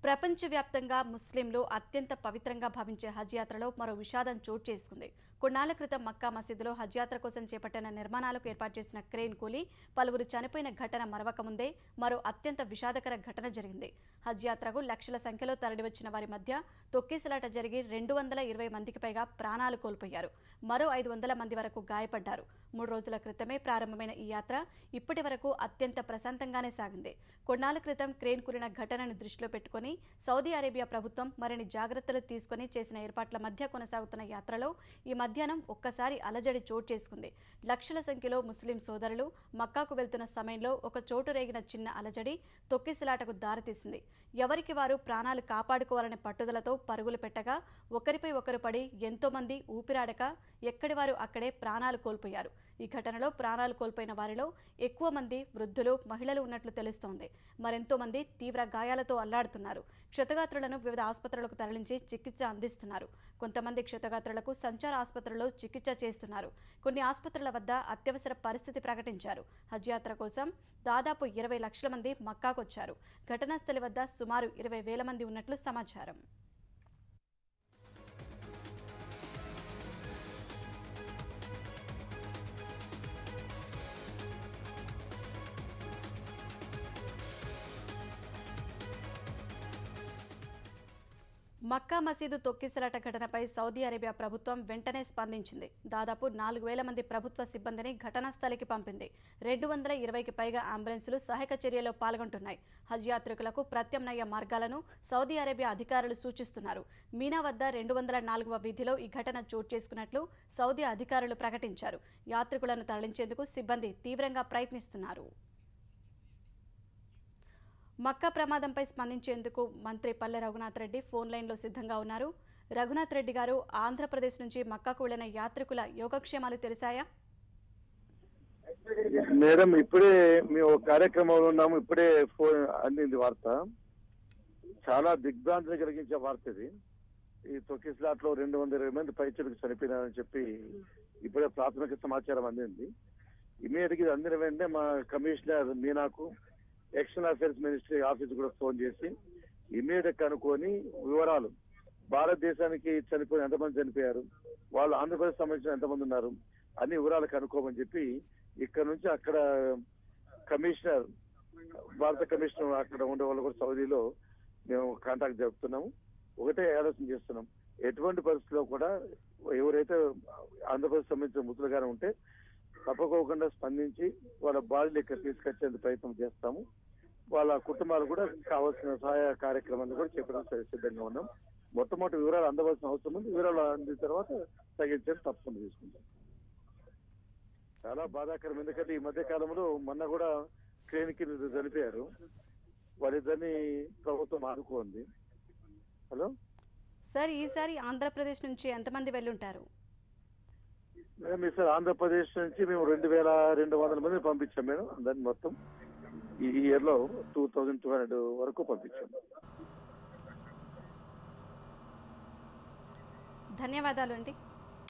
ప్రపంచవ్యాప్తంగా ముస్లింలు అత్యంత పవిత్రంగా భావించే హజ్ యాత్రలో మరో విషాదం చోటు చేసుకుంది. కొన్నాళ్ల క్రితం మక్కా మసీదులో హజ్ యాత్ర కోసం చేపట్టిన నిర్మాణాలకు ఏర్పాటు చేసిన క్రేన్ కూలి పలువురు చనిపోయిన ఘటన మరవక ముందే మరో అత్యంత విషాదకర ఘటన జరిగింది. హజ్ యాత్రకు లక్షల సంఖ్యలో తరలివచ్చిన వారి మధ్య తొక్కిసలాట జరిగి 220 మందికి పైగా ప్రాణాలు కోల్పోయారు. మరో 500 మంది వరకు గాయపడ్డారు. 3 రోజుల క్రితమే ప్రారంభమైన ఈ యాత్ర ఇప్పటి వరకు అత్యంత ప్రశాంతంగానే సాగింది. కొన్నాళ్ల క్రితం క్రేన్ కూలిన ఘటనను దృష్టిలో పెట్టుకుని సౌదీ అరేబియా ప్రభుత్వం మరిన్ని జాగ్రత్తలు తీసుకుని చేసిన ఏర్పాట్ల మధ్య కొనసాగుతున్న యాత్రలో ఈ మధ్యాహ్నం ఒక్కసారి అలజడి చోటు చేసుకుంది. లక్షల సంఖ్యలో ముస్లిం సోదరులు మక్కాకు వెళ్తున్న సమయంలో ఒక చోటు రేగిన చిన్న అలజడి తొక్కిసలాటకు దారితీసింది. ఎవరికి వారు ప్రాణాలు కాపాడుకోవాలనే పట్టుదలతో పరుగులు పెట్టగా ఒకరిపై ఒకరు పడి ఎంతో మంది ఊపిరాడక ఎక్కడి వారు అక్కడే ప్రాణాలు కోల్పోయారు. ఈ ఘటనలో ప్రాణాలు కోల్పోయిన వారిలో ఎక్కువ మంది వృద్ధులు, మహిళలు ఉన్నట్లు తెలుస్తోంది. మరెంతో మంది తీవ్ర గాయాలతో అల్లాడుతున్నారు. క్షతగాత్రులను వివిధ ఆసుపత్రులకు తరలించి చికిత్స అందిస్తున్నారు. కొంతమంది క్షతగాత్రులకు సంచార ఆసుపత్రుల్లో చికిత్స చేస్తున్నారు. కొన్ని ఆసుపత్రుల వద్ద అత్యవసర పరిస్థితి ప్రకటించారు. హజ్ యాత్ర కోసం దాదాపు 20 లక్షల మంది మక్కాకొచ్చారు. ఘటనా స్థలి వద్ద సుమారు 20,000 మంది ఉన్నట్లు సమాచారం. మక్కా మసీదు తొక్కిసలాట ఘటనపై సౌదీ అరేబియా ప్రభుత్వం వెంటనే స్పందించింది. దాదాపు 4,000 మంది ప్రభుత్వ సిబ్బందిని ఘటనా స్థలికి పంపింది. 220కి పైగా అంబులెన్సులు సహాయక చర్యలో పాల్గొంటున్నాయి. హజ్ యాత్రికులకు ప్రత్యామ్నాయ మార్గాలను సౌదీ అరేబియా అధికారులు సూచిస్తున్నారు. మీనా వద్ద 204వ వీధిలో ఈ ఘటన చోటు చేసుకున్నట్లు సౌదీ అధికారులు ప్రకటించారు. యాత్రికులను తరలించేందుకు సిబ్బంది తీవ్రంగా ప్రయత్నిస్తున్నారు. మక్కా ప్రమాదంపై స్పందించేందుకు మంత్రి పల్లె రఘునాథ్ రెడ్డి ఫోన్ లైన్లో సిద్ధంగా ఉన్నారు. రఘునాథ్ రెడ్డి గారు, ఆంధ్రప్రదేశ్ నుంచి మక్కాకు వెళ్లిన యాత్రికుల యోగక్షేమాలు తెలిసాయా? మేడం, ఇప్పుడే మేము కార్యక్రమంలో ఉన్నాము. ఇప్పుడే ఫోన్ అందింది వార్త. చాలా దిగ్భ్రాంతిని కలిగించే వార్త ఇది. ఈ తొక్కిసలాట్లో 220 మంది పైచులకు చనిపోయినారని చెప్పి ఇప్పుడే ప్రాథమిక సమాచారం అందింది. ఇమీడియట్ గా అందిన వెంటనే మా కమిషనర్ మీనాకు ఎక్స్టర్నల్ అఫైర్స్ మినిస్ట్రీ ఆఫీస్ కూడా ఫోన్ చేసి ఇమీడియట్ కనుక్కొని వివరాలు, భారతదేశానికి చనిపోయిన ఎంతమంది చనిపోయారు, వాళ్ళు ఆంధ్రప్రదేశ్ సంబంధించిన ఎంతమంది ఉన్నారు, అన్ని వివరాలు కనుక్కోమని చెప్పి ఇక్కడ నుంచి అక్కడ కమిషనర్, భారత కమిషనర్ అక్కడ ఉండే వాళ్ళు కూడా సౌదీలో మేము కాంటాక్ట్ జరుపుతున్నాము. ఒకటే ఆలోచన చేస్తున్నాం, ఎటువంటి పరిస్థితుల్లో కూడా ఎవరైతే ఆంధ్రప్రదేశ్ సంబంధించిన ముద్దులుగానే ఉంటే తప్పకోకుండా స్పందించి వాళ్ళ బాడీలు ఇక్కడ తీసుకొచ్చేందుకు ప్రయత్నం చేస్తాము. వాళ్ళ కుటుంబాలు కూడా కావాల్సిన సహాయ కార్యక్రమాన్ని కూడా చెప్పడానికి సిద్ధంగా ఉన్నాం. మొట్టమొదటి వివరాలు అందవలసిన అవసరం ఉంది. వివరాలు అందిన తర్వాత తగ్గించేది తప్పకుండా తీసుకుంటాం. చాలా బాధాకరం, ఎందుకంటే ఈ మధ్య కాలంలో మొన్న కూడా క్రేన్ కి చనిపోయారు. వాళ్ళిద్దరిని ప్రభుత్వం ఆదుకోండి. హలో సార్, ఈసారి ఆంధ్రప్రదేశ్ నుంచి ఎంతమంది వెళ్ళుంటారు? మేడం, ఈసారి ఆంధ్రప్రదేశ్ నుంచి మేము 2,200 మందిని పంపించాం మేడం. దాన్ని మొత్తం ఈ ఇయర్ లో 2,200 వరకు పంపించాం. ధన్యవాదాలు అండి.